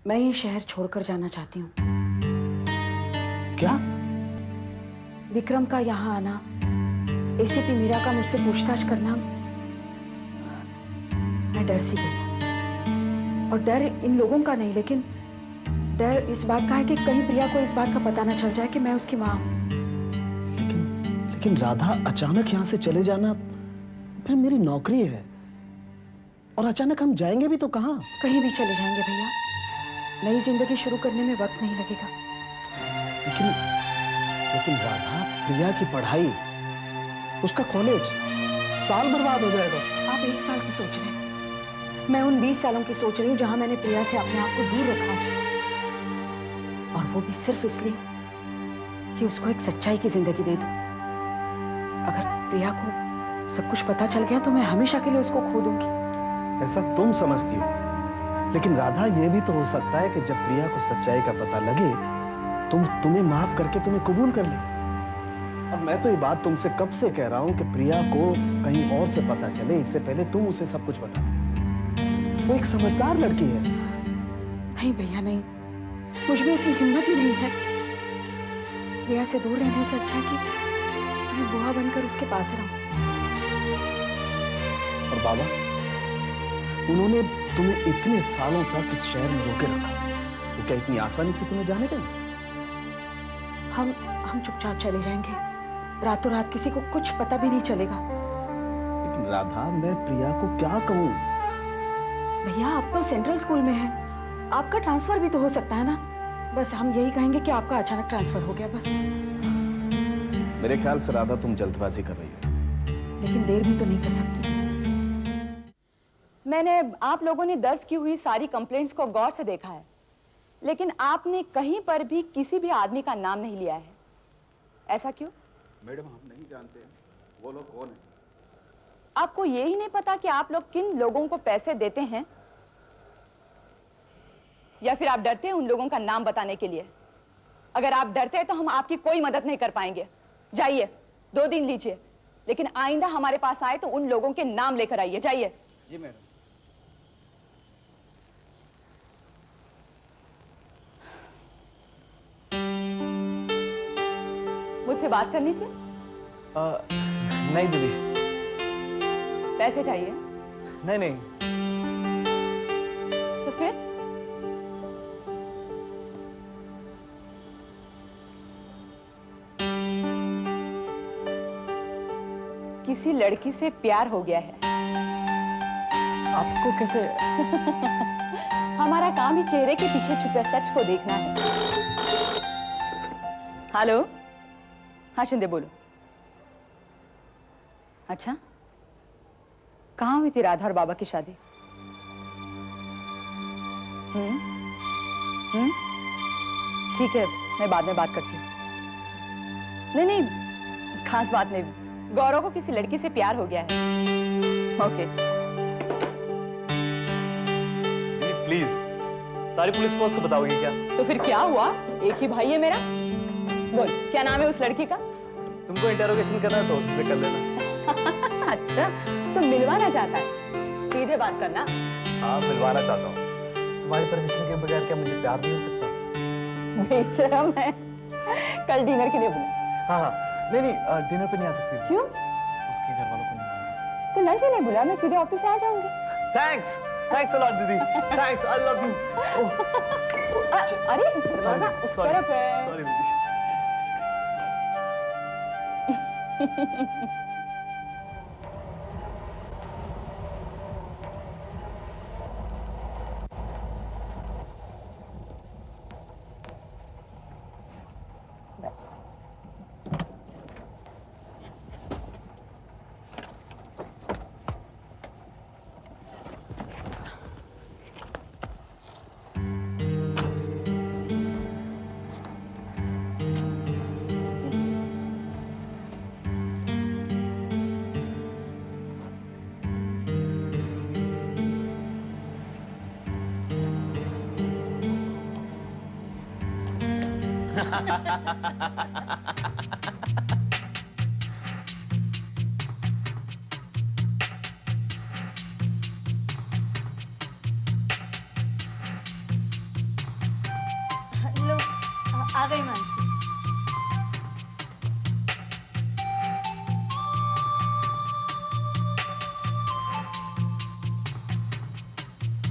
मैं ये शहर छोड़कर जाना चाहती हूँ। क्या? विक्रम का यहाँ आना, एसीपी मीरा का मुझसे पूछताछ करना, मैं डर सी गई हूँ। और डर इन लोगों का नहीं, लेकिन डर इस बात का है कि कहीं प्रिया को इस बात का पता ना चल जाए कि मैं उसकी माँ हूँ। लेकिन राधा, अचानक यहाँ से चले जाना, फिर मेरी नौकरी है, और अचानक हम जाएंगे भी तो कहाँ? कहीं भी चले जाएंगे भैया, नई जिंदगी शुरू करने में वक्त नहीं लगेगा। लेकिन राधा, प्रिया की पढ़ाई, उसका कॉलेज, साल बर्बाद हो जाएगा। आप 1 साल की सोच रहे हैं, मैं उन 20 सालों की सोच रही हूँ जहां मैंने प्रिया से अपने आप को दूर रखा है, और वो भी सिर्फ इसलिए कि उसको एक सच्चाई की जिंदगी दे दूं। अगर प्रिया को सब कुछ पता चल गया तो मैं हमेशा के लिए उसको खो दूंगी। ऐसा तुम समझती हो, लेकिन राधा, ये भी तो हो सकता है कि जब प्रिया को सच्चाई का पता लगे, तुम्हें माफ करके तुम्हें कबूल कर ले। और मैं तो ये बात तुमसे कब से कह रहा हूं कि प्रिया को कहीं और से पता चले, इससे पहले तुम उसे सब कुछ बता दे। वो एक समझदार लड़की है। नहीं भैया नहीं, मुझ में इतनी हिम्मत ही नहीं है। प्रिया से दूर रहने से अच्छा है कि मैं बुआ बनकर उसके पास रहूं। और बाबा, उन्होंने तुम्हें इतने सालों तक इस शहर में रोके रखा, तो क्या इतनी आसानी से तुम्हें जाने देंगे? हम चुपचाप चले जाएंगे, रातों रात, किसी को कुछ पता भी नहीं चलेगा। लेकिन राधा, मैं प्रिया को क्या कहूं? भैया, आप तो सेंट्रल स्कूल में हैं, आपका ट्रांसफर भी तो हो सकता है ना। बस हम यही कहेंगे कि आपका अचानक ट्रांसफर हो गया, बस। मेरे ख्याल से राधा, तुम जल्दबाजी कर रही हो। लेकिन देर भी तो नहीं कर सकती। मैंने आप लोगों ने दर्ज की हुई सारी कंप्लेंट्स को गौर से देखा है, लेकिन आपने कहीं पर भी किसी भी आदमी का नाम नहीं लिया है। ऐसा क्यों? मैडम, हम नहीं जानते वो लोग कौन है। आपको ये ही नहीं पता कि आप लोग किन लोगों को पैसे देते हैं, या फिर आप डरते हैं उन लोगों का नाम बताने के लिए? अगर आप डरते हैं तो हम आपकी कोई मदद नहीं कर पाएंगे। जाइए, 2 दिन लीजिए, लेकिन आइंदा हमारे पास आए तो उन लोगों के नाम लेकर आइए। जाइए। जी मैडम। मुझसे बात करनी थी? नहीं दीदी। पैसे चाहिए? नहीं नहीं। तो फिर? किसी लड़की से प्यार हो गया है। आपको कैसे? हमारा काम ही चेहरे के पीछे छुपे सच को देखना है। हेलो, हाँ शिंदे बोलो। अच्छा, कहाँ हुई थी राधा और बाबा की शादी? ठीक है, मैं बाद में बात करती हूँ। नहीं नहीं, खास बात नहीं, गौरव को किसी लड़की से प्यार हो गया है। ओके। प्लीज, सारी पुलिस फोर्स को बताओगी क्या? तो फिर क्या हुआ? एक ही भाई है मेरा। बोल, क्या नाम है उस लड़की का? तुमको इंटरोगेशन करना है तो उससे कर लेना। अच्छा, तो मिलवाना चाहता है? सीधे बात करना। हाँ, मिलवाना चाहता हूँ। तुम्हारी परमिशन के बगैर क्या मुझे प्यार नहीं हो सकता? बेशरम है। कल डिनर के लिए बुला। हाँ हाँ, नहीं नहीं, डिनर पे नहीं आ सकती। क्यों? उसके घर वालों को नहीं। तो लंच ही नहीं बुला, मैं सीधे ऑफिस से आ जाऊंगी। थैंक्स, थैंक्स अ लॉट दीदी। Thanks, I love you. अरे दरवाजा उस तरफ है। सॉरी दीदी। बस। आ गई मानसी।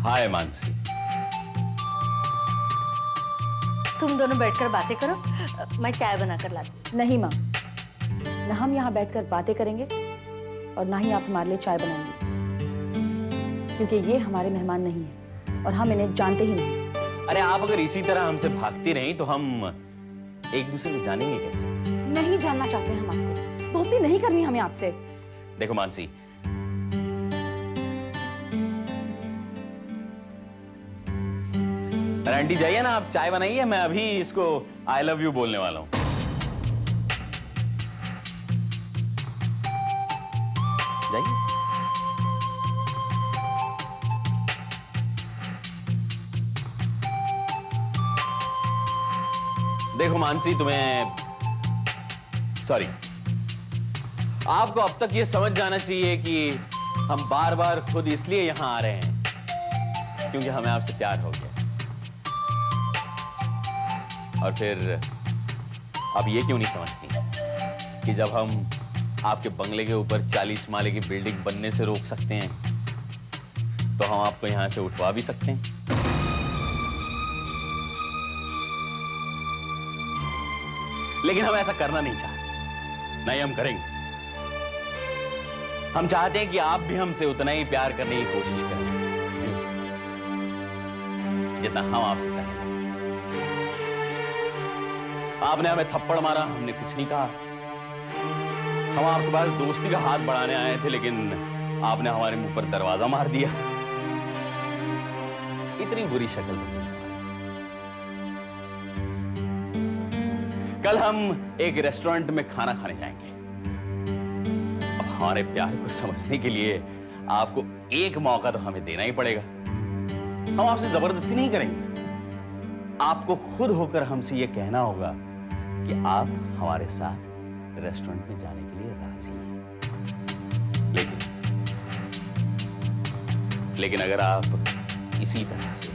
हाय मानसी। तुम दोनों बैठकर बातें करो, मैं चाय बनाकर लाती हूँ। नहीं माँ, ना हम यहाँ बैठकर बातें करेंगे और ना ही आप हमारे लिए चाय बनाएंगे, क्योंकि ये हमारे मेहमान नहीं है और हम इन्हें जानते ही नहीं। अरे आप अगर इसी तरह हमसे भागती रहीं तो हम एक दूसरे को जानेंगे कैसे? नहीं जानना चाहते हम आपको, दोस्ती नहीं करनी हमें आपसे। देखो मानसी, अरे आंटी जाइए ना, आप चाय बनाइए, मैं अभी इसको आई लव यू बोलने वाला हूं। जाइए। देखो मानसी, तुम्हें सॉरी, आपको अब तक ये समझ जाना चाहिए कि हम बार बार खुद इसलिए यहां आ रहे हैं क्योंकि हमें आपसे प्यार हो गया। और फिर अब ये क्यों नहीं समझती कि जब हम आपके बंगले के ऊपर 40 माले की बिल्डिंग बनने से रोक सकते हैं तो हम आपको यहां से उठवा भी सकते हैं। लेकिन हम ऐसा करना नहीं चाहते, नहीं हम करेंगे। हम चाहते हैं कि आप भी हमसे उतना ही प्यार करने की कोशिश करें दिल से, जितना हम आपसे करें। आपने हमें थप्पड़ मारा, हमने कुछ नहीं कहा। हम आपके पास दोस्ती का हाथ बढ़ाने आए थे, लेकिन आपने हमारे मुंह पर दरवाजा मार दिया। इतनी बुरी शक्ल बनी। कल हम एक रेस्टोरेंट में खाना खाने जाएंगे। अब हमारे प्यार को समझने के लिए आपको एक मौका तो हमें देना ही पड़ेगा। हम आपसे जबरदस्ती नहीं करेंगे। आपको खुद होकर हमसे यह कहना होगा कि आप हमारे साथ रेस्टोरेंट में जाने के लिए राजी हैं। लेकिन अगर आप इसी तरह से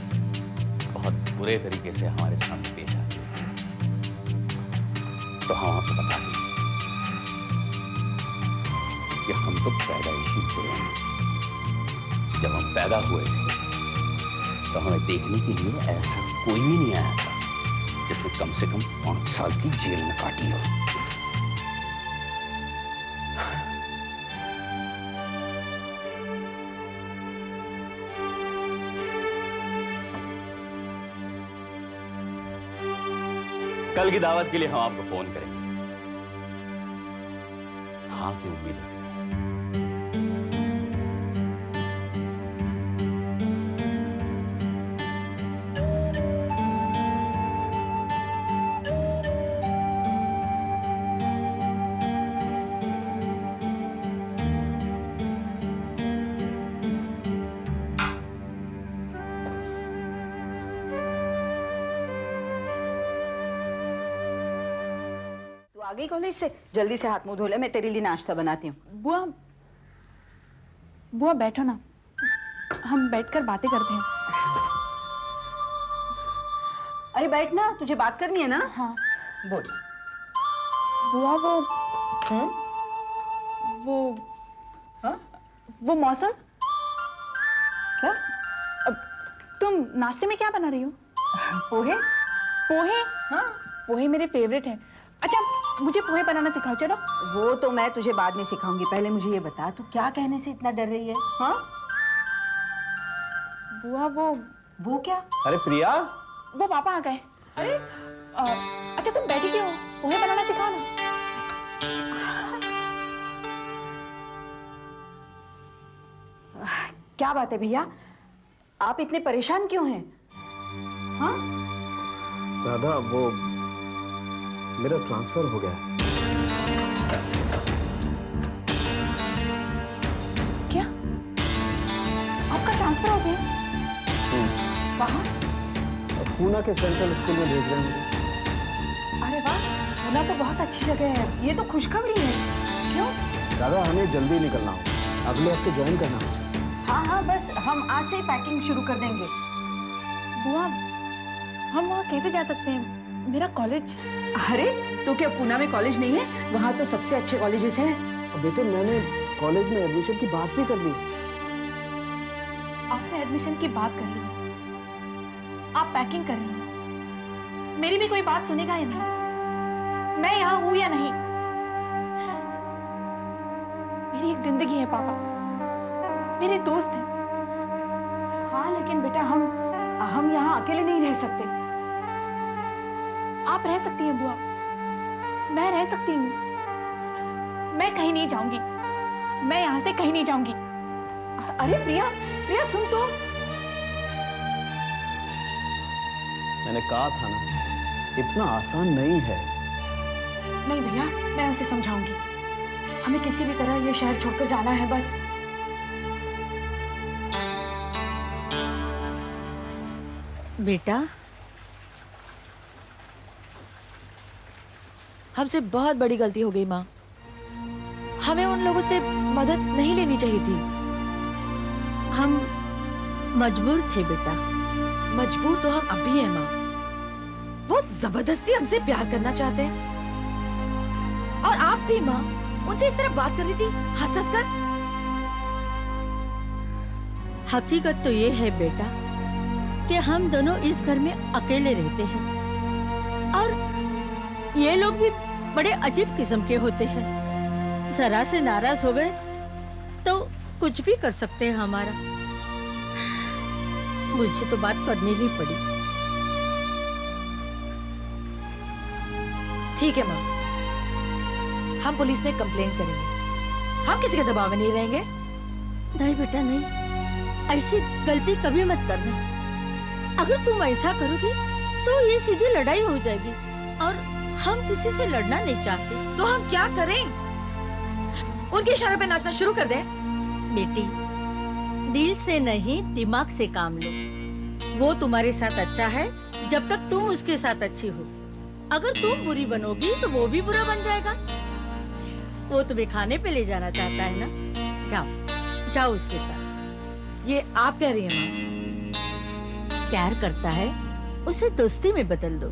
बहुत बुरे तरीके से हमारे सामने पेश आते हैं तो हम आपको बता दें कि हम तो पैदाइशी बुरे हैं। जब हम पैदा हुए थे तो हमें देखने के लिए ऐसा कोई भी नहीं आया था जिसने कम से कम 5 साल की जेल में काटी हो। कल की दावत के लिए हम आपको फोन करेंगे। हाँ की उम्मीद है। आ गई कॉलेज से? जल्दी से हाथ मुंह धो ले, मैं तेरे लिए नाश्ता बनाती हूँ। बुआ, बुआ बैठो ना, हम बैठकर बातें करते हैं। अरे बैठ ना, तुझे बात करनी है ना। हाँ बोल। बुआ, हाँ? वो मौसम, क्या? अब तुम नाश्ते में क्या बना रही हो? पोहे? पोहे? हाँ। पोहे मेरे फेवरेट हैं। अच्छा, मुझे पोहे बनाना सिखाओ। चलो। वो तो मैं तुझे बाद में सिखाऊंगी, पहले मुझे ये बता, तू क्या कहने से इतना डर रही है? हाँ? बुआ, वो क्या? अरे प्रिया, वो पापा आ गए। अरे अच्छा, तुम बैठी क्यों हो? पोहे बनाना सिखाओ ना। क्या बात है भैया, आप इतने परेशान क्यों हैं? हाँ? राधा, वो मेरा ट्रांसफर हो गया। क्या? आपका ट्रांसफर हो गया? कहाँ? पूना के सेंट्रल स्कूल में भेज रहे हैं। अरे वाह, पूना तो बहुत अच्छी जगह है, ये तो खुशखबरी है। क्यों? दादा, हमें जल्दी निकलना हो, अगले हफ्ते ज्वाइन करना हो। हाँ हाँ, बस हम आज से ही पैकिंग शुरू कर देंगे। बुआ, हम वहाँ कैसे जा सकते हैं? मेरा कॉलेज। अरे तो क्या पूना में कॉलेज नहीं है? वहाँ तो सबसे अच्छे कॉलेजेस हैं। अब बेटे मैंने कॉलेज में एडमिशन की बात भी कर ली। आपने एडमिशन की बात कर ली, आप पैकिंग कर रही हैं। मेरी भी कोई बात सुनेगा या नहीं? मैं यहाँ हूं या नहीं? मेरी एक जिंदगी है पापा, मेरे दोस्त हैं। हाँ लेकिन बेटा हम यहाँ अकेले नहीं रह सकते। आप रह सकती हैं बुआ, मैं रह सकती हूँ। मैं कहीं नहीं जाऊंगी, मैं यहाँ से कहीं नहीं जाऊंगी। अरे प्रिया, प्रिया सुन तो। मैंने कहा था ना, इतना आसान नहीं है। नहीं भैया, मैं उसे समझाऊंगी। हमें किसी भी तरह ये शहर छोड़कर जाना है बस। बेटा, हमसे बहुत बड़ी गलती हो गई माँ। हमें उन लोगों से मदद नहीं लेनी चाहिए थी। हम मजबूर थे बेटा। मजबूर तो हम अब भी हैं माँ। वो जबरदस्ती हमसे प्यार करना चाहते हैं। और आप भी माँ उनसे इस तरह बात कर रही थी, हंस हंस कर। हकीकत तो ये है बेटा कि हम दोनों इस घर में अकेले रहते हैं और ये लोग भी बड़े अजीब किस्म के होते हैं। जरा से नाराज हो गए तो कुछ भी कर सकते हैं हमारा। मुझे तो बात करनी ही पड़ी। ठीक है माँ, हम पुलिस में कंप्लेंट करेंगे। हम किसी के दबाव में नहीं रहेंगे। नहीं बेटा नहीं, ऐसी गलती कभी मत करना। अगर तुम ऐसा करोगी तो ये सीधी लड़ाई हो जाएगी और हम किसी से लड़ना नहीं चाहते। तो हम क्या करें? उनके इशारे पे नाचना शुरू कर दें? बेटी, दिल से नहीं दिमाग से काम लो। वो तुम्हारे साथ अच्छा है जब तक तुम उसके साथ अच्छी हो। अगर तुम बुरी बनोगी तो वो भी बुरा बन जाएगा। वो तुम्हें खाने पे ले जाना चाहता है ना, जाओ जाओ उसके साथ। ये आप कह रही हैं माँ? प्यार करता है उसे दोस्ती में बदल दो।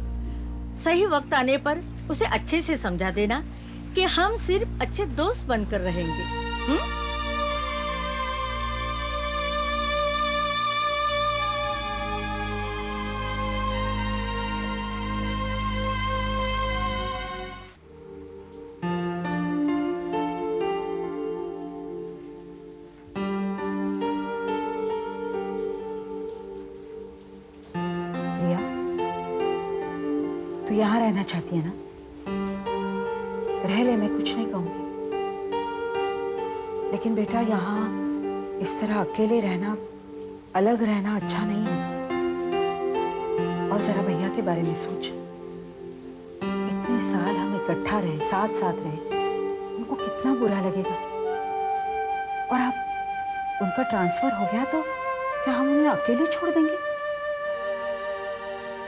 सही वक्त आने पर उसे अच्छे से समझा देना कि हम सिर्फ अच्छे दोस्त बनकर रहेंगे। प्रिया, तू यहाँ रहना चाहती है ना? रह ले, मैं कुछ नहीं कहूंगी। लेकिन बेटा यहाँ इस तरह अकेले रहना, अलग रहना अच्छा नहीं है। और जरा भैया के बारे में सोच। इतने साल हम इकट्ठा रहे, साथ साथ रहे, उनको कितना बुरा लगेगा। और अब उनका ट्रांसफर हो गया तो क्या हम उन्हें अकेले छोड़ देंगे?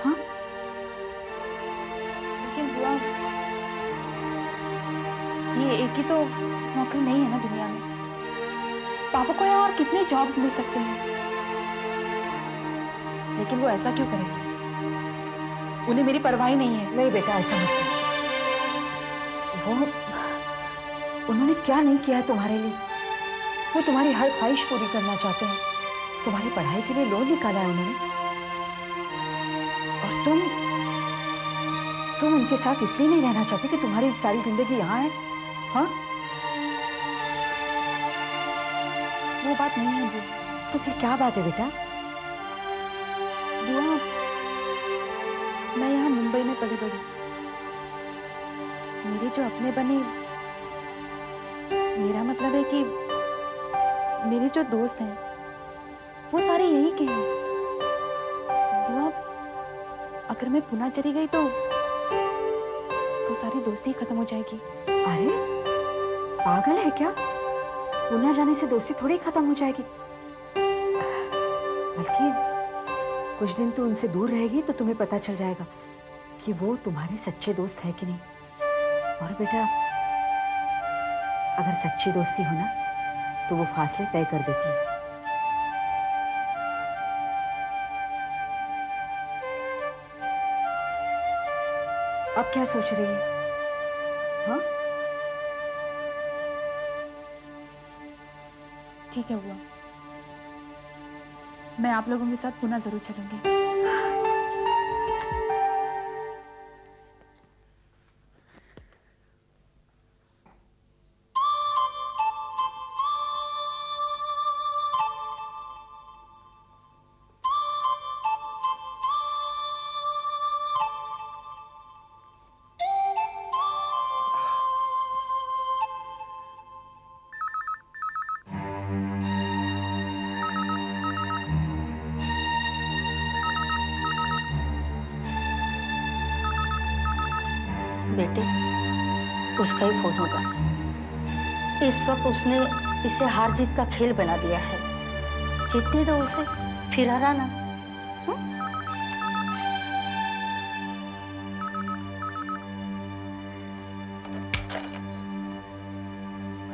हाँ? लेकिन बुआ, ये एक ही तो नौकरी नहीं है ना दुनिया में। पापा को यहाँ और कितने जॉब्स मिल सकते हैं, लेकिन वो ऐसा क्यों करेंगे? उन्हें मेरी परवाह ही नहीं है। नहीं बेटा, ऐसा मत कर। वो उन्होंने क्या नहीं किया है तुम्हारे लिए? वो तुम्हारी हर ख्वाहिश पूरी करना चाहते हैं। तुम्हारी पढ़ाई के लिए लोन निकाला है उन्होंने। और तुम उनके साथ इसलिए नहीं रहना चाहते कि तुम्हारी सारी जिंदगी यहाँ है? हाँ? वो बात नहीं है बुआ। तो फिर क्या बात है बेटा? बुआ, मैं यहाँ मुंबई में पली बड़ी। मेरे जो अपने बने, मेरा मतलब है कि मेरे जो दोस्त हैं वो सारे यहीं के हैं। बुआ, अगर मैं पुणे चली गई तो सारी दोस्ती खत्म हो जाएगी। अरे पागल है क्या? पुणे जाने से दोस्ती थोड़ी खत्म हो जाएगी। बल्कि कुछ दिन तो उनसे दूर रहेगी तो तुम्हें पता चल जाएगा कि वो तुम्हारे सच्चे दोस्त है कि नहीं। और बेटा, अगर सच्ची दोस्ती हो ना तो वो फासले तय कर देती है। अब क्या सोच रही है? हाँ? ठीक है बुआ, मैं आप लोगों के साथ पुणे जरूर चलूंगी। बेटे, उसका ही फोन होगा। इस वक्त उसने इसे हार जीत का खेल बना दिया है। जीतने दो उसे, फिर हराना।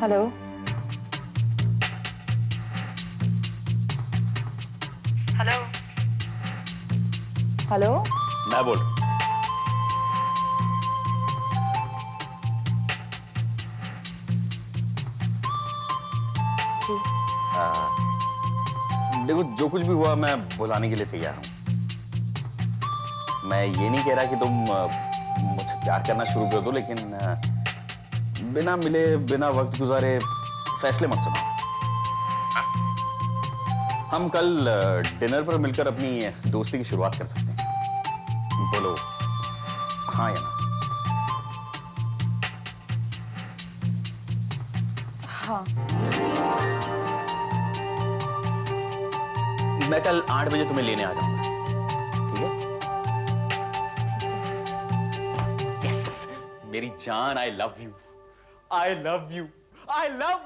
हेलो, हेलो, हेलो, मैं बोल रहा हूं। जी। देखो, जो कुछ भी हुआ मैं भुलाने के लिए तैयार हूं। मैं ये नहीं कह रहा कि तुम मुझसे प्यार करना शुरू कर दो, लेकिन बिना मिले, बिना वक्त गुजारे फैसले मत सुनाओ। हाँ? हम कल डिनर पर मिलकर अपनी दोस्ती की शुरुआत कर सकते हैं। बोलो हाँ या ना? हाँ। मैं कल 8 बजे तुम्हें लेने आ जाऊंगा, ठीक है? यस, मेरी जान, I love you, I love you, I love